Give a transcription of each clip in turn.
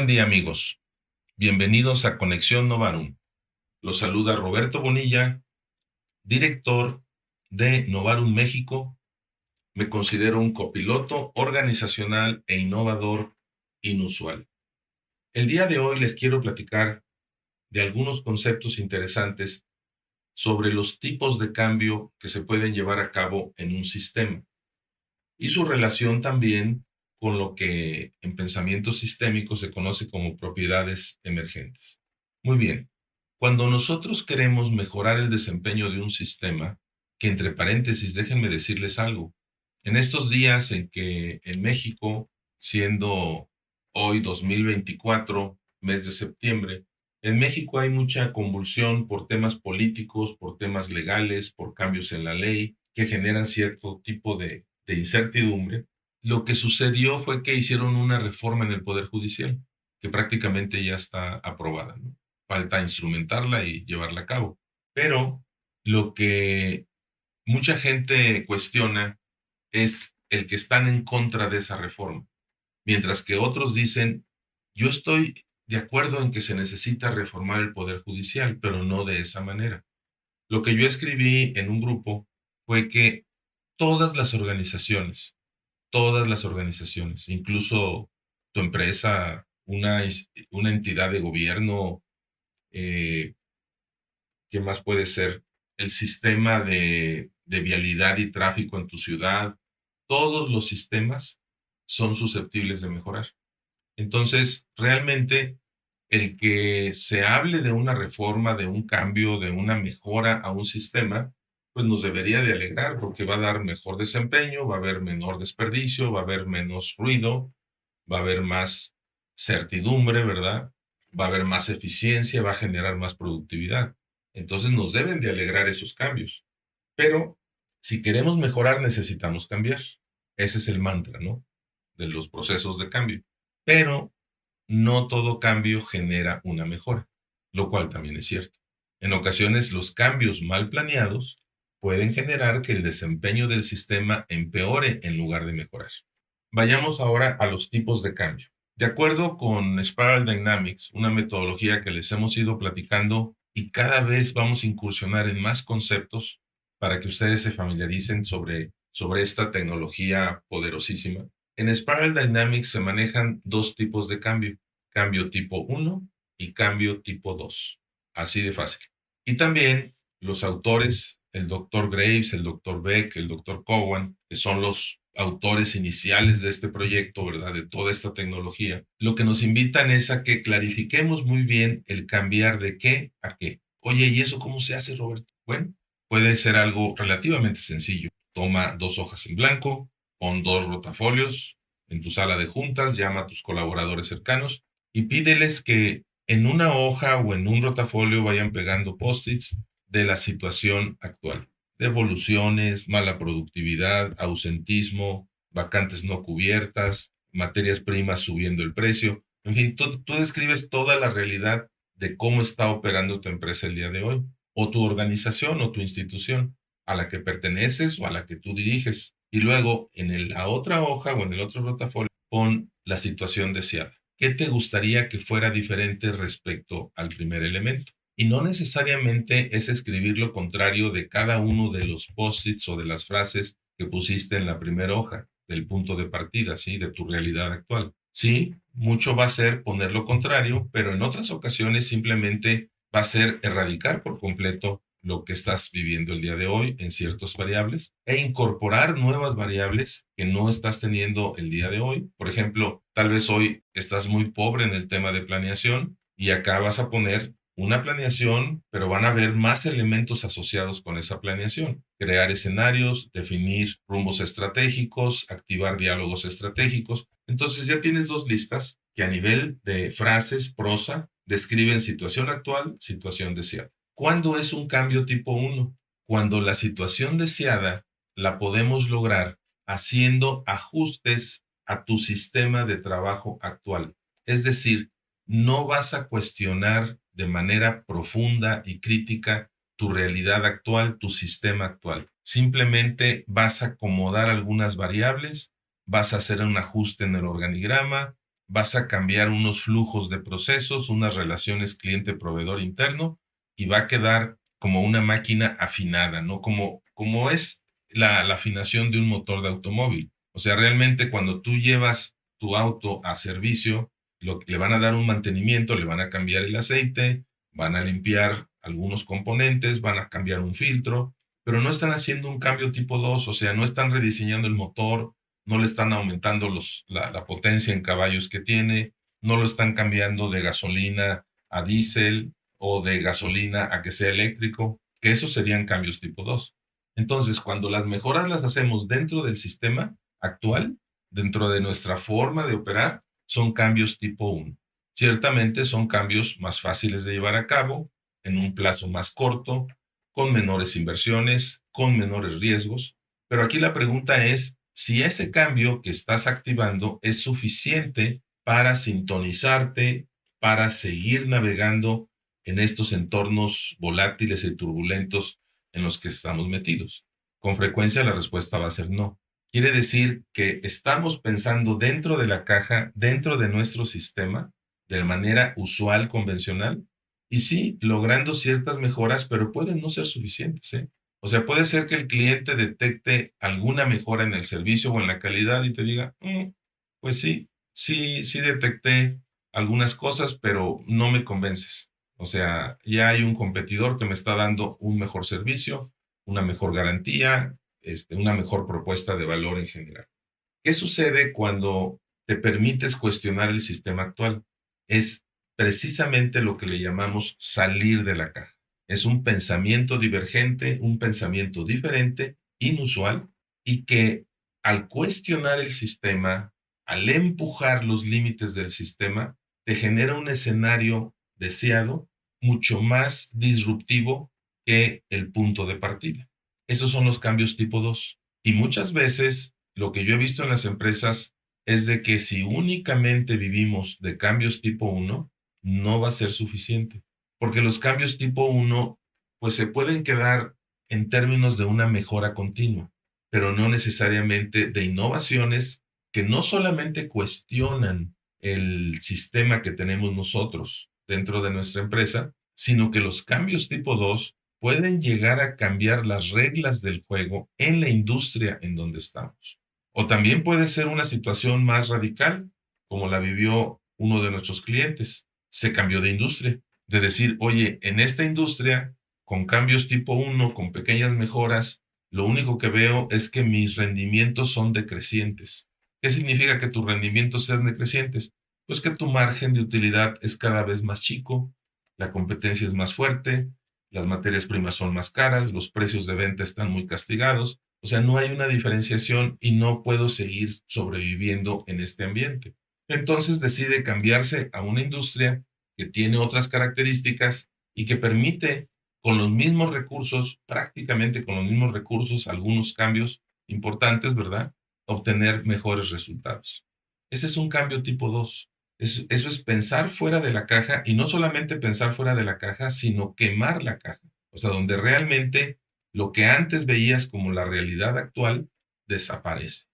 Buen día, amigos. Bienvenidos a Conexión Novarum. Los saluda Roberto Bonilla, director de Novarum México. Me considero un copiloto organizacional e innovador inusual. El día de hoy les quiero platicar de algunos conceptos interesantes sobre los tipos de cambio que se pueden llevar a cabo en un sistema y su relación también con lo que en pensamiento sistémico se conoce como propiedades emergentes. Muy bien, cuando nosotros queremos mejorar el desempeño de un sistema, que entre paréntesis déjenme decirles algo, en estos días en que en México, siendo hoy 2024, mes de septiembre, en México hay mucha convulsión por temas políticos, por temas legales, por cambios en la ley que generan cierto tipo de incertidumbre. Lo que sucedió fue que hicieron una reforma en el Poder Judicial, que prácticamente ya está aprobada, ¿no? Falta instrumentarla y llevarla a cabo. Pero lo que mucha gente cuestiona es el que están en contra de esa reforma, mientras que otros dicen, yo estoy de acuerdo en que se necesita reformar el Poder Judicial, pero no de esa manera. Lo que yo escribí en un grupo fue que todas las organizaciones, incluso tu empresa, una entidad de gobierno, eh, ¿qué más puede ser? El sistema de vialidad y tráfico en tu ciudad, todos los sistemas son susceptibles de mejorar. Entonces, realmente, el que se hable de una reforma, de un cambio, de una mejora a un sistema, pues nos debería de alegrar porque va a dar mejor desempeño, va a haber menor desperdicio, va a haber menos ruido, va a haber más certidumbre, ¿verdad? Va a haber más eficiencia, va a generar más productividad. Entonces nos deben de alegrar esos cambios. Pero si queremos mejorar, necesitamos cambiar. Ese es el mantra, ¿no? De los procesos de cambio. Pero no todo cambio genera una mejora, lo cual también es cierto. En ocasiones, los cambios mal planeados pueden generar que el desempeño del sistema empeore en lugar de mejorar. Vayamos ahora a los tipos de cambio. De acuerdo con Spiral Dynamics, una metodología que les hemos ido platicando y cada vez vamos a incursionar en más conceptos para que ustedes se familiaricen sobre esta tecnología poderosísima. En Spiral Dynamics se manejan dos tipos de cambio, cambio tipo 1 y cambio tipo 2. Así de fácil. Y también los autores, el doctor Graves, el doctor Beck, el doctor Cowan, que son los autores iniciales de este proyecto, ¿verdad? De toda esta tecnología, lo que nos invitan es a que clarifiquemos muy bien el cambiar de qué a qué. Oye, ¿y eso cómo se hace, Roberto? Bueno, puede ser algo relativamente sencillo. Toma dos hojas en blanco, pon dos rotafolios en tu sala de juntas, llama a tus colaboradores cercanos y pídeles que en una hoja o en un rotafolio vayan pegando post-its de la situación actual. Devoluciones, mala productividad, ausentismo, vacantes no cubiertas, materias primas subiendo el precio. En fin, tú describes toda la realidad de cómo está operando tu empresa el día de hoy, o tu organización o tu institución a la que perteneces o a la que tú diriges. Y luego la otra hoja o en el otro rotafolio pon la situación deseada. ¿Qué te gustaría que fuera diferente respecto al primer elemento? Y no necesariamente es escribir lo contrario de cada uno de los post-its o de las frases que pusiste en la primera hoja, del punto de partida, ¿sí? De tu realidad actual. Sí, mucho va a ser poner lo contrario, pero en otras ocasiones simplemente va a ser erradicar por completo lo que estás viviendo el día de hoy en ciertas variables e incorporar nuevas variables que no estás teniendo el día de hoy. Por ejemplo, tal vez hoy estás muy pobre en el tema de planeación y acá vas a poner una planeación, pero van a haber más elementos asociados con esa planeación. Crear escenarios, definir rumbos estratégicos, activar diálogos estratégicos. Entonces ya tienes dos listas que a nivel de frases, prosa, describen situación actual, situación deseada. ¿Cuándo es un cambio tipo 1? Cuando la situación deseada la podemos lograr haciendo ajustes a tu sistema de trabajo actual. Es decir, no vas a cuestionar de manera profunda y crítica tu realidad actual, tu sistema actual. Simplemente vas a acomodar algunas variables, vas a hacer un ajuste en el organigrama, vas a cambiar unos flujos de procesos, unas relaciones cliente-proveedor interno, y va a quedar como una máquina afinada, ¿no? Como es la afinación de un motor de automóvil. O sea, realmente cuando tú llevas tu auto a servicio, le van a dar un mantenimiento, le van a cambiar el aceite, van a limpiar algunos componentes, van a cambiar un filtro, pero no están haciendo un cambio tipo 2, o sea, no están rediseñando el motor, no le están aumentando la potencia en caballos que tiene, no lo están cambiando de gasolina a diésel o de gasolina a que sea eléctrico, que esos serían cambios tipo 2. Entonces, cuando las mejoras las hacemos dentro del sistema actual, dentro de nuestra forma de operar, son cambios tipo 1. Ciertamente son cambios más fáciles de llevar a cabo, en un plazo más corto, con menores inversiones, con menores riesgos, pero aquí la pregunta es si ese cambio que estás activando es suficiente para sintonizarte, para seguir navegando en estos entornos volátiles y turbulentos en los que estamos metidos. Con frecuencia la respuesta va a ser no. Quiere decir que estamos pensando dentro de la caja, dentro de nuestro sistema, de manera usual, convencional, y sí, logrando ciertas mejoras, pero pueden no ser suficientes, ¿eh? O sea, puede ser que el cliente detecte alguna mejora en el servicio o en la calidad y te diga, pues sí detecté algunas cosas, pero no me convences. O sea, ya hay un competidor que me está dando un mejor servicio, una mejor garantía, una mejor propuesta de valor en general. ¿Qué sucede cuando te permites cuestionar el sistema actual? Es precisamente lo que le llamamos salir de la caja. Es un pensamiento divergente, un pensamiento diferente, inusual, y que al cuestionar el sistema, al empujar los límites del sistema, te genera un escenario deseado mucho más disruptivo que el punto de partida. Esos son los cambios tipo 2. Y muchas veces lo que yo he visto en las empresas es de que si únicamente vivimos de cambios tipo 1, no va a ser suficiente, porque los cambios tipo 1 pues se pueden quedar en términos de una mejora continua, pero no necesariamente de innovaciones que no solamente cuestionan el sistema que tenemos nosotros dentro de nuestra empresa, sino que los cambios tipo 2 pueden llegar a cambiar las reglas del juego en la industria en donde estamos. O también puede ser una situación más radical, como la vivió uno de nuestros clientes. Se cambió de industria, de decir, oye, en esta industria, con cambios tipo 1, con pequeñas mejoras, lo único que veo es que mis rendimientos son decrecientes. ¿Qué significa que tus rendimientos sean decrecientes? Pues que tu margen de utilidad es cada vez más chico, la competencia es más fuerte, las materias primas son más caras, los precios de venta están muy castigados, o sea, no hay una diferenciación y no puedo seguir sobreviviendo en este ambiente. Entonces decide cambiarse a una industria que tiene otras características y que permite con los mismos recursos, prácticamente con los mismos recursos, algunos cambios importantes, ¿verdad? Obtener mejores resultados. Ese es un cambio tipo 2. Eso es pensar fuera de la caja y no solamente pensar fuera de la caja, sino quemar la caja. O sea, donde realmente lo que antes veías como la realidad actual desaparece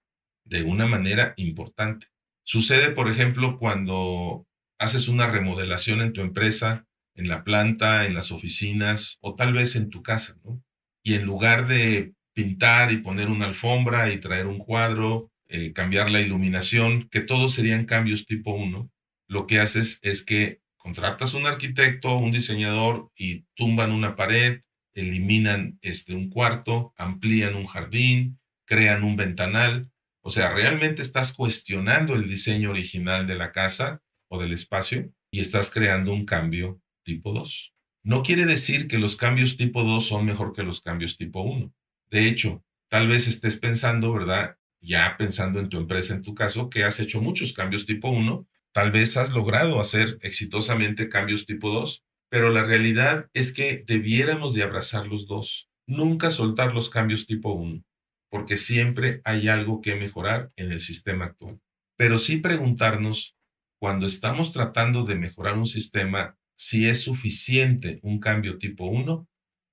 de una manera importante. Sucede, por ejemplo, cuando haces una remodelación en tu empresa, en la planta, en las oficinas o tal vez en tu casa, ¿no? Y en lugar de pintar y poner una alfombra y traer un cuadro, cambiar la iluminación, que todos serían cambios tipo 1, lo que haces es que contratas un arquitecto, un diseñador y tumban una pared, eliminan un cuarto, amplían un jardín, crean un ventanal. O sea, realmente estás cuestionando el diseño original de la casa o del espacio y estás creando un cambio tipo 2. No quiere decir que los cambios tipo 2 son mejor que los cambios tipo 1. De hecho, tal vez estés pensando, ¿verdad? Ya pensando en tu empresa, en tu caso, que has hecho muchos cambios tipo 1, tal vez has logrado hacer exitosamente cambios tipo 2, pero la realidad es que debiéramos de abrazar los dos, nunca soltar los cambios tipo 1, porque siempre hay algo que mejorar en el sistema actual. Pero sí preguntarnos, cuando estamos tratando de mejorar un sistema, si es suficiente un cambio tipo 1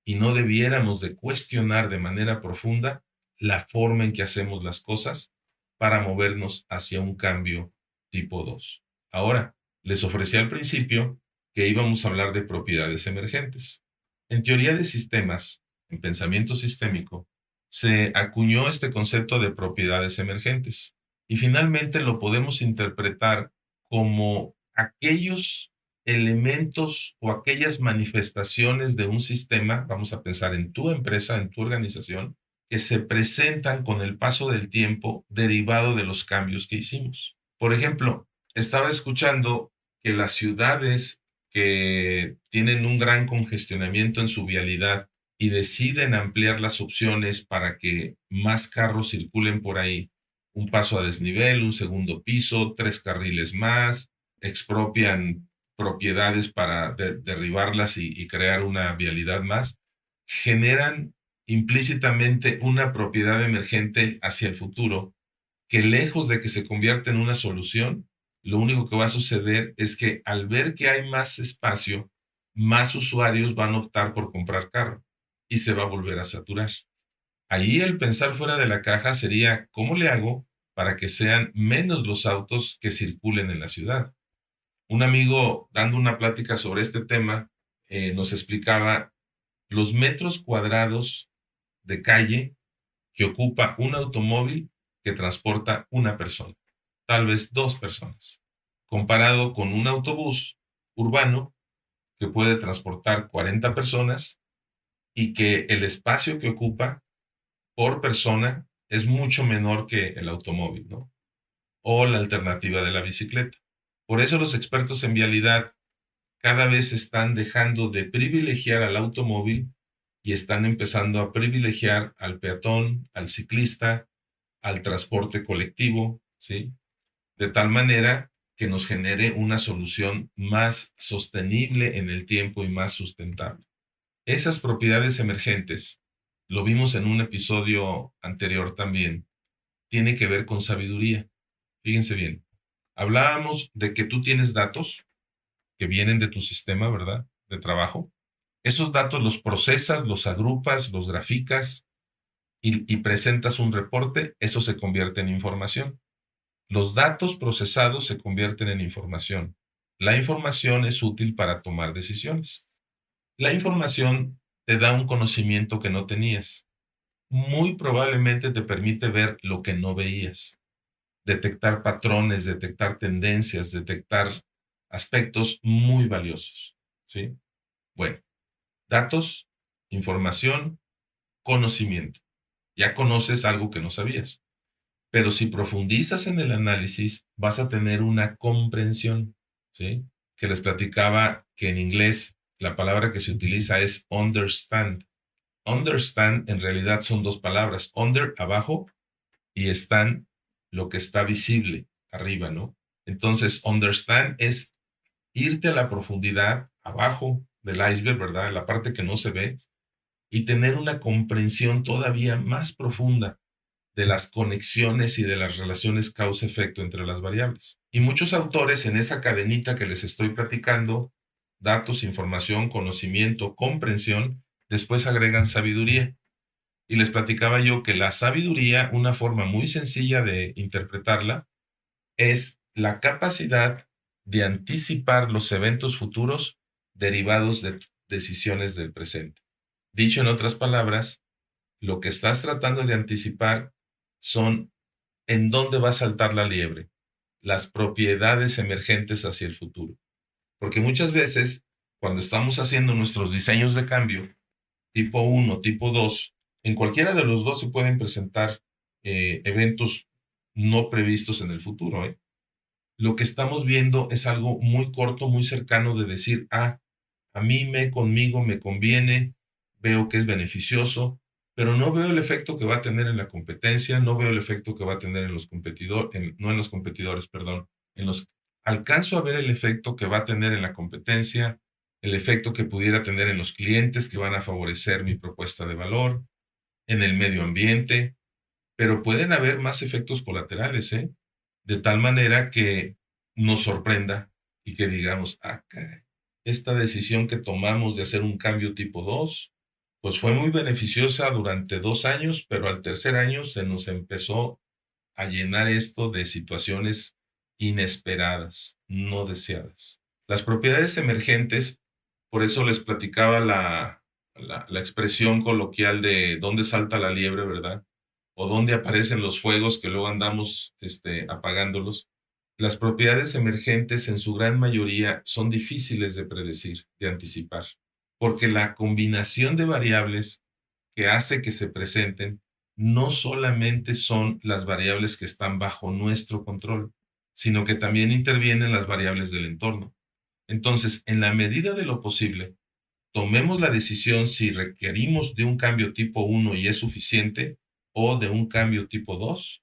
y no debiéramos de cuestionar de manera profunda la forma en que hacemos las cosas para movernos hacia un cambio tipo 2. Ahora, les ofrecí al principio que íbamos a hablar de propiedades emergentes. En teoría de sistemas, en pensamiento sistémico, se acuñó este concepto de propiedades emergentes y finalmente lo podemos interpretar como aquellos elementos o aquellas manifestaciones de un sistema, vamos a pensar en tu empresa, en tu organización, que se presentan con el paso del tiempo derivado de los cambios que hicimos. Por ejemplo, estaba escuchando que las ciudades que tienen un gran congestionamiento en su vialidad y deciden ampliar las opciones para que más carros circulen por ahí, un paso a desnivel, un segundo piso, 3 carriles más, expropian propiedades para derribarlas y crear una vialidad más, generan implícitamente una propiedad emergente hacia el futuro que lejos de que se convierta en una solución, lo único que va a suceder es que al ver que hay más espacio, más usuarios van a optar por comprar carro y se va a volver a saturar. Ahí el pensar fuera de la caja sería, ¿cómo le hago para que sean menos los autos que circulen en la ciudad? Un amigo dando una plática sobre este tema nos explicaba los metros cuadrados de calle que ocupa un automóvil que transporta una persona, tal vez 2 personas, comparado con un autobús urbano que puede transportar 40 personas y que el espacio que ocupa por persona es mucho menor que el automóvil, ¿no? O la alternativa de la bicicleta. Por eso los expertos en vialidad cada vez están dejando de privilegiar al automóvil y están empezando a privilegiar al peatón, al ciclista, al transporte colectivo, ¿sí? De tal manera que nos genere una solución más sostenible en el tiempo y más sustentable. Esas propiedades emergentes, lo vimos en un episodio anterior también, tiene que ver con sabiduría. Fíjense bien, hablábamos de que tú tienes datos que vienen de tu sistema, ¿verdad? De trabajo. Esos datos los procesas, los agrupas, los graficas y presentas un reporte, eso se convierte en información. Los datos procesados se convierten en información. La información es útil para tomar decisiones. La información te da un conocimiento que no tenías. Muy probablemente te permite ver lo que no veías, detectar patrones, detectar tendencias, detectar aspectos muy valiosos, ¿sí? Bueno, datos, información, conocimiento. Ya conoces algo que no sabías. Pero si profundizas en el análisis, vas a tener una comprensión, ¿sí? Que les platicaba que en inglés la palabra que se utiliza es understand. Understand en realidad son 2 palabras, under, abajo, y stand, lo que está visible, arriba, ¿no? Entonces, understand es irte a la profundidad, abajo del iceberg, ¿verdad? En la parte que no se ve, y tener una comprensión todavía más profunda de las conexiones y de las relaciones causa-efecto entre las variables. Y muchos autores en esa cadenita que les estoy platicando, datos, información, conocimiento, comprensión, después agregan sabiduría. Y les platicaba yo que la sabiduría, una forma muy sencilla de interpretarla, es la capacidad de anticipar los eventos futuros derivados de decisiones del presente. Dicho en otras palabras, lo que estás tratando de anticipar son en dónde va a saltar la liebre, las propiedades emergentes hacia el futuro. Porque muchas veces, cuando estamos haciendo nuestros diseños de cambio, tipo 1, tipo 2, en cualquiera de los dos se pueden presentar eventos no previstos en el futuro. Lo que estamos viendo es algo muy corto, muy cercano de decir, a mí conmigo me conviene, veo que es beneficioso, pero no veo el efecto que va a tener en la competencia, no veo el efecto que va a tener en los competidores, no en los competidores, perdón, alcanzo a ver el efecto que va a tener en la competencia, el efecto que pudiera tener en los clientes que van a favorecer mi propuesta de valor, en el medio ambiente, pero pueden haber más efectos colaterales, ¿eh? De tal manera que nos sorprenda y que digamos, caray, esta decisión que tomamos de hacer un cambio tipo 2, pues fue muy beneficiosa durante 2 años, pero al tercer año se nos empezó a llenar esto de situaciones inesperadas, no deseadas. Las propiedades emergentes, por eso les platicaba la expresión coloquial de dónde salta la liebre, ¿verdad? O dónde aparecen los fuegos que luego andamos apagándolos. Las propiedades emergentes en su gran mayoría son difíciles de predecir, de anticipar, porque la combinación de variables que hace que se presenten no solamente son las variables que están bajo nuestro control, sino que también intervienen las variables del entorno. Entonces, en la medida de lo posible, tomemos la decisión si requerimos de un cambio tipo 1 y es suficiente, o de un cambio tipo 2,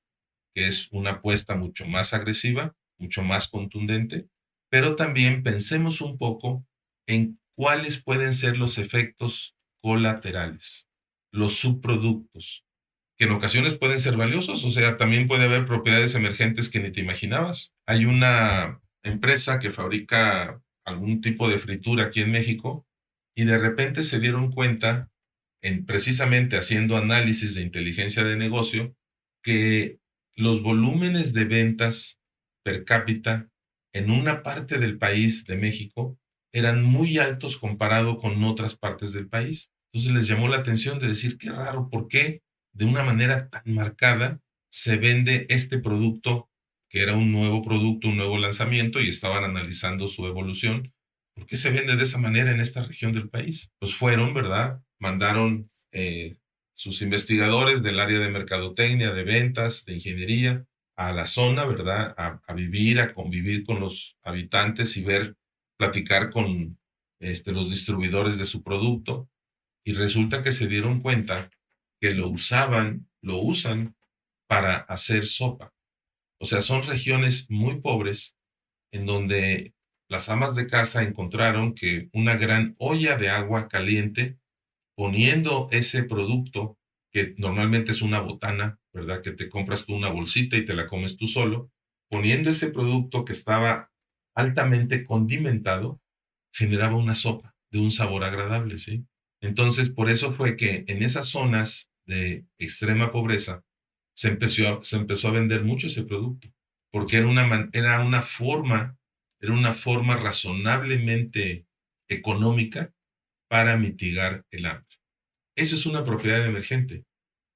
que es una apuesta mucho más agresiva, mucho más contundente, pero también pensemos un poco en cuáles pueden ser los efectos colaterales, los subproductos, que en ocasiones pueden ser valiosos, o sea, también puede haber propiedades emergentes que ni te imaginabas. Hay una empresa que fabrica algún tipo de fritura aquí en México y de repente se dieron cuenta, precisamente haciendo análisis de inteligencia de negocio, que los volúmenes de ventas per cápita en una parte del país de México eran muy altos comparado con otras partes del país. Entonces les llamó la atención de decir, qué raro, ¿por qué de una manera tan marcada se vende este producto, que era un nuevo producto, un nuevo lanzamiento, y estaban analizando su evolución? ¿Por qué se vende de esa manera en esta región del país? Pues fueron, ¿verdad? Mandaron sus investigadores del área de mercadotecnia, de ventas, de ingeniería, a la zona, ¿verdad? A vivir, a convivir con los habitantes y ver, platicar con los distribuidores de su producto. Y resulta que se dieron cuenta que lo usan para hacer sopa. O sea, son regiones muy pobres en donde las amas de casa encontraron que una gran olla de agua caliente, poniendo ese producto, que normalmente es una botana, ¿verdad? Que te compras tú una bolsita y te la comes tú solo, poniendo ese producto que estaba altamente condimentado, generaba una sopa de un sabor agradable, ¿sí? Entonces, por eso fue que en esas zonas de extrema pobreza se empezó a vender mucho ese producto, porque era una forma razonablemente económica para mitigar el hambre. Eso es una propiedad emergente,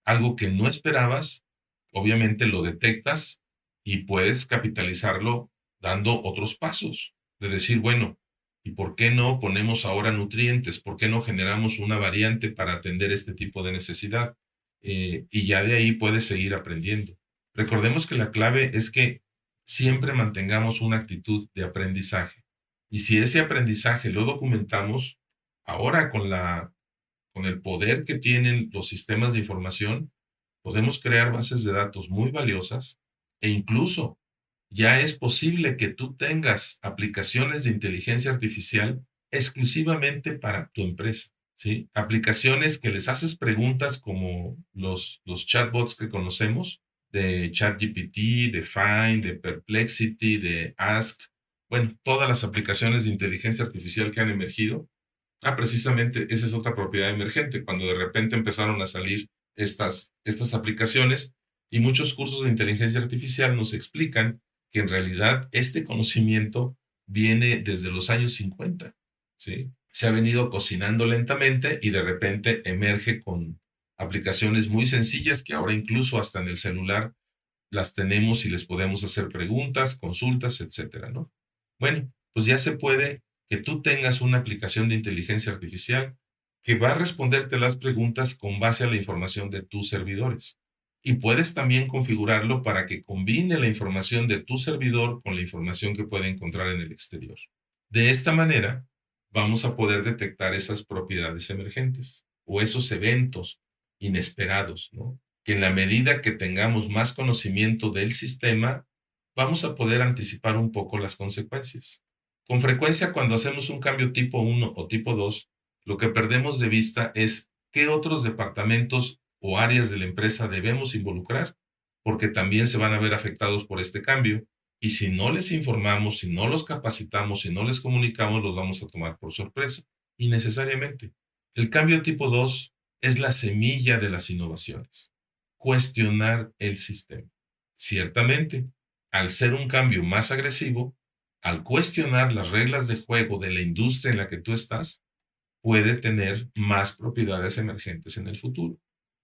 algo que no esperabas, obviamente lo detectas y puedes capitalizarlo dando otros pasos, de decir, bueno, ¿y por qué no ponemos ahora nutrientes? ¿Por qué no generamos una variante para atender este tipo de necesidad? Y ya de ahí puedes seguir aprendiendo. Recordemos que la clave es que siempre mantengamos una actitud de aprendizaje. Y si ese aprendizaje lo documentamos, ahora con el poder que tienen los sistemas de información, podemos crear bases de datos muy valiosas, e incluso ya es posible que tú tengas aplicaciones de inteligencia artificial exclusivamente para tu empresa, ¿sí? Aplicaciones que les haces preguntas como los chatbots que conocemos, de ChatGPT, de Find, de Perplexity, de Ask, bueno, todas las aplicaciones de inteligencia artificial que han emergido. Precisamente esa es otra propiedad emergente, cuando de repente empezaron a salir estas aplicaciones, y muchos cursos de inteligencia artificial nos explican que en realidad este conocimiento viene desde los años 50, ¿sí? Se ha venido cocinando lentamente y de repente emerge con aplicaciones muy sencillas que ahora incluso hasta en el celular las tenemos y les podemos hacer preguntas, consultas, etcétera, ¿no? Bueno, pues ya se puede que tú tengas una aplicación de inteligencia artificial que va a responderte las preguntas con base a la información de tus servidores. Y puedes también configurarlo para que combine la información de tu servidor con la información que puede encontrar en el exterior. De esta manera, vamos a poder detectar esas propiedades emergentes o esos eventos inesperados, ¿no? Que en la medida que tengamos más conocimiento del sistema, vamos a poder anticipar un poco las consecuencias. Con frecuencia, cuando hacemos un cambio tipo 1 o tipo 2, lo que perdemos de vista es qué otros departamentos o áreas de la empresa debemos involucrar, porque también se van a ver afectados por este cambio. Y si no les informamos, si no los capacitamos, si no les comunicamos, los vamos a tomar por sorpresa, innecesariamente. El cambio tipo 2 es la semilla de las innovaciones. Cuestionar el sistema. Ciertamente, al ser un cambio más agresivo, al cuestionar las reglas de juego de la industria en la que tú estás, puede tener más propiedades emergentes en el futuro.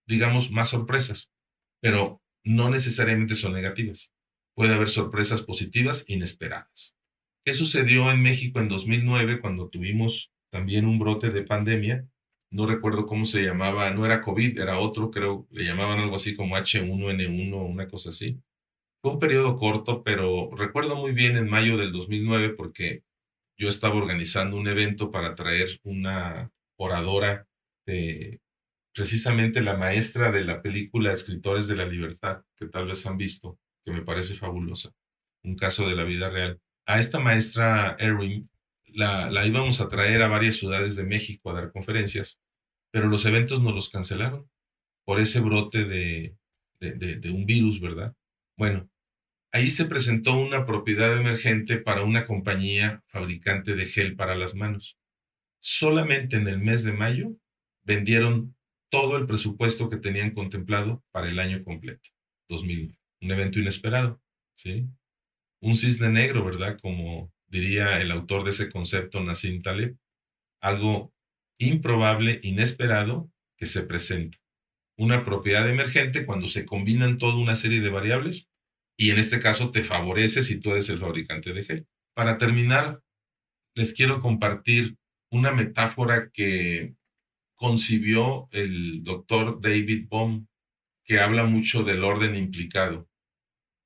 Digamos, más sorpresas, pero no necesariamente son negativas. Puede haber sorpresas positivas inesperadas. ¿Qué sucedió en México en 2009 cuando tuvimos también un brote de pandemia? No recuerdo cómo se llamaba, no era COVID, era otro, creo, le llamaban algo así como H1N1, una cosa así. Fue un periodo corto, pero recuerdo muy bien en mayo del 2009 porque yo estaba organizando un evento para traer una oradora de precisamente la maestra de la película Escritores de la Libertad, que tal vez han visto, que me parece fabulosa, un caso de la vida real. A esta maestra Erin la íbamos a traer a varias ciudades de México a dar conferencias, pero los eventos nos los cancelaron por ese brote de un virus, ¿verdad? Bueno, ahí se presentó una propiedad emergente para una compañía fabricante de gel para las manos. Solamente en el mes de mayo vendieron todo el presupuesto que tenían contemplado para el año completo, 2009. Un evento inesperado, ¿sí? Un cisne negro, ¿verdad? Como diría el autor de ese concepto, Nassim Taleb, algo improbable, inesperado, que se presenta. Una propiedad emergente cuando se combinan toda una serie de variables y en este caso te favorece si tú eres el fabricante de gel. Para terminar, les quiero compartir una metáfora que concibió el doctor David Bohm, que habla mucho del orden implicado.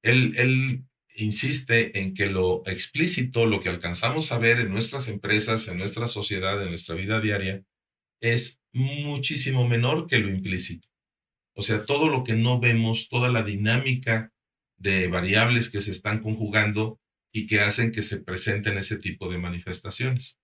Él insiste en que lo explícito, lo que alcanzamos a ver en nuestras empresas, en nuestra sociedad, en nuestra vida diaria, es muchísimo menor que lo implícito. O sea, todo lo que no vemos, toda la dinámica de variables que se están conjugando y que hacen que se presenten ese tipo de manifestaciones.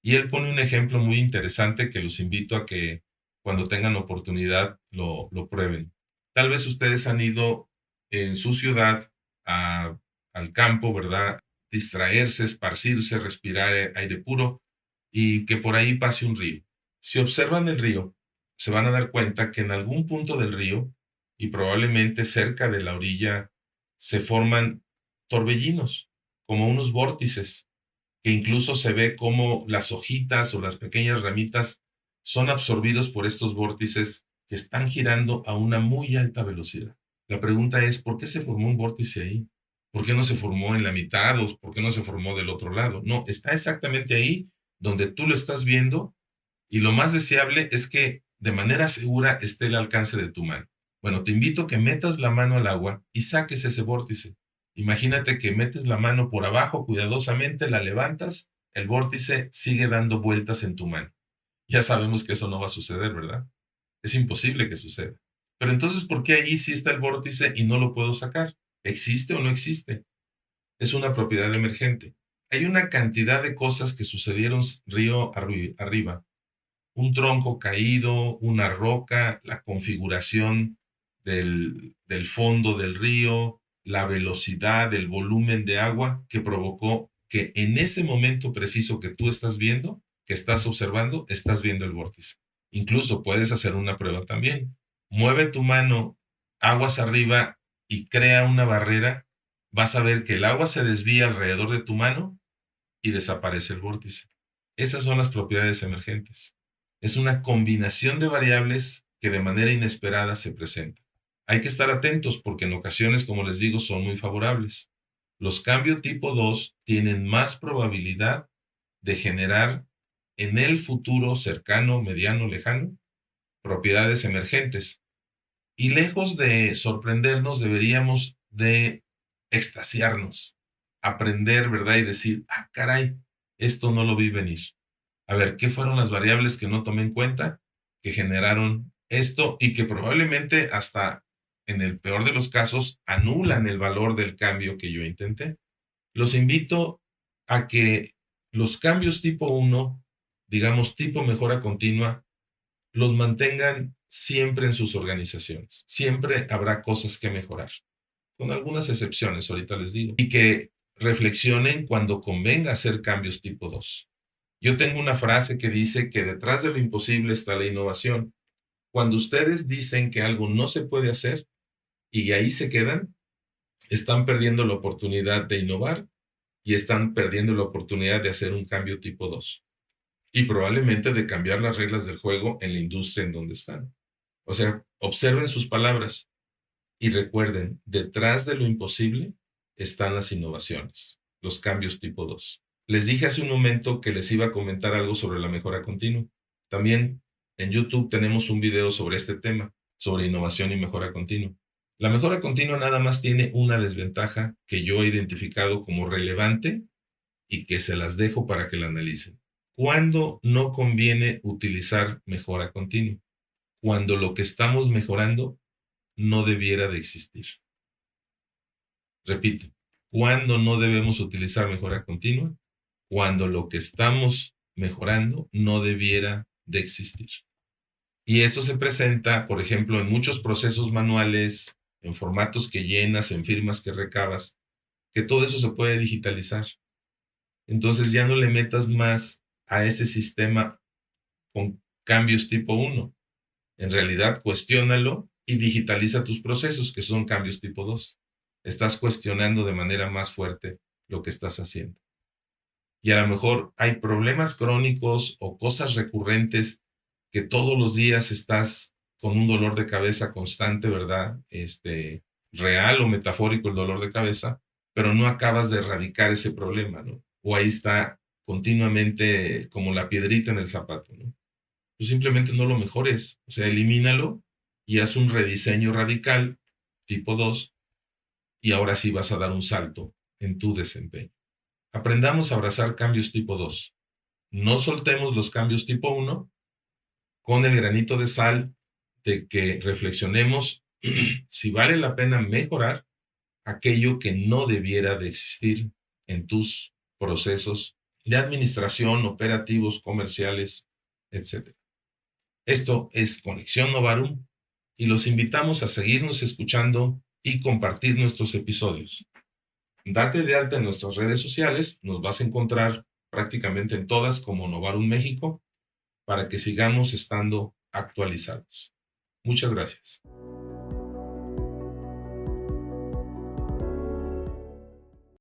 Y él pone un ejemplo muy interesante que los invito a que cuando tengan oportunidad lo prueben. Tal vez ustedes han ido en su ciudad al campo, ¿verdad? Distraerse, esparcirse, respirar aire puro y que por ahí pase un río. Si observan el río, se van a dar cuenta que en algún punto del río y probablemente cerca de la orilla se forman torbellinos, como unos vórtices que incluso se ve cómo las hojitas o las pequeñas ramitas son absorbidos por estos vórtices que están girando a una muy alta velocidad. La pregunta es, ¿por qué se formó un vórtice ahí? ¿Por qué no se formó en la mitad o por qué no se formó del otro lado? No, está exactamente ahí donde tú lo estás viendo y lo más deseable es que de manera segura esté al alcance de tu mano. Bueno, te invito a que metas la mano al agua y saques ese vórtice. Imagínate que metes la mano por abajo cuidadosamente, la levantas, el vórtice sigue dando vueltas en tu mano. Ya sabemos que eso no va a suceder, ¿verdad? Es imposible que suceda. Pero entonces, ¿por qué ahí sí está el vórtice y no lo puedo sacar? ¿Existe o no existe? Es una propiedad emergente. Hay una cantidad de cosas que sucedieron río arriba. Un tronco caído, una roca, la configuración del fondo del río, la velocidad, el volumen de agua que provocó que en ese momento preciso que tú estás viendo, que estás observando, estás viendo el vórtice. Incluso puedes hacer una prueba también. Mueve tu mano aguas arriba y crea una barrera. Vas a ver que el agua se desvía alrededor de tu mano y desaparece el vórtice. Esas son las propiedades emergentes. Es una combinación de variables que de manera inesperada se presenta. Hay que estar atentos porque en ocasiones, como les digo, son muy favorables. Los cambios tipo 2 tienen más probabilidad de generar en el futuro cercano, mediano, lejano, propiedades emergentes. Y lejos de sorprendernos, deberíamos de extasiarnos, aprender, ¿verdad? Y decir, ah, caray, esto no lo vi venir. A ver, ¿qué fueron las variables que no tomé en cuenta que generaron esto y que probablemente hasta en el peor de los casos anulan el valor del cambio que yo intenté? Los invito a que los cambios tipo 1, digamos tipo mejora continua, los mantengan siempre en sus organizaciones. Siempre habrá cosas que mejorar, con algunas excepciones, ahorita les digo, y que reflexionen cuando convenga hacer cambios tipo 2. Yo tengo una frase que dice que detrás de lo imposible está la innovación. Cuando ustedes dicen que algo no se puede hacer y ahí se quedan, están perdiendo la oportunidad de innovar y están perdiendo la oportunidad de hacer un cambio tipo 2 y probablemente de cambiar las reglas del juego en la industria en donde están. O sea, observen sus palabras y recuerden, detrás de lo imposible están las innovaciones, los cambios tipo 2. Les dije hace un momento que les iba a comentar algo sobre la mejora continua. También en YouTube tenemos un video sobre este tema, sobre innovación y mejora continua. La mejora continua nada más tiene una desventaja que yo he identificado como relevante y que se las dejo para que la analicen. ¿Cuándo no conviene utilizar mejora continua? Cuando lo que estamos mejorando no debiera de existir. Repito, ¿cuándo no debemos utilizar mejora continua? Cuando lo que estamos mejorando no debiera de existir. Y eso se presenta, por ejemplo, en muchos procesos manuales, en formatos que llenas, en firmas que recabas, que todo eso se puede digitalizar. Entonces ya no le metas más a ese sistema con cambios tipo 1. En realidad, cuestiónalo y digitaliza tus procesos, que son cambios tipo 2. Estás cuestionando de manera más fuerte lo que estás haciendo. Y a lo mejor hay problemas crónicos o cosas recurrentes que todos los días estás con un dolor de cabeza constante, ¿verdad? Real o metafórico el dolor de cabeza, pero no acabas de erradicar ese problema, ¿no? O ahí está continuamente como la piedrita en el zapato, ¿no? Tú simplemente no lo mejores, o sea, elimínalo y haz un rediseño radical, tipo 2, y ahora sí vas a dar un salto en tu desempeño. Aprendamos a abrazar cambios tipo 2. No soltemos los cambios tipo 1 con el granito de sal de que reflexionemos si vale la pena mejorar aquello que no debiera de existir en tus procesos de administración, operativos, comerciales, etc. Esto es Conexión Novarum y los invitamos a seguirnos escuchando y compartir nuestros episodios. Date de alta en nuestras redes sociales, nos vas a encontrar prácticamente en todas como Novarum México para que sigamos estando actualizados. Muchas gracias.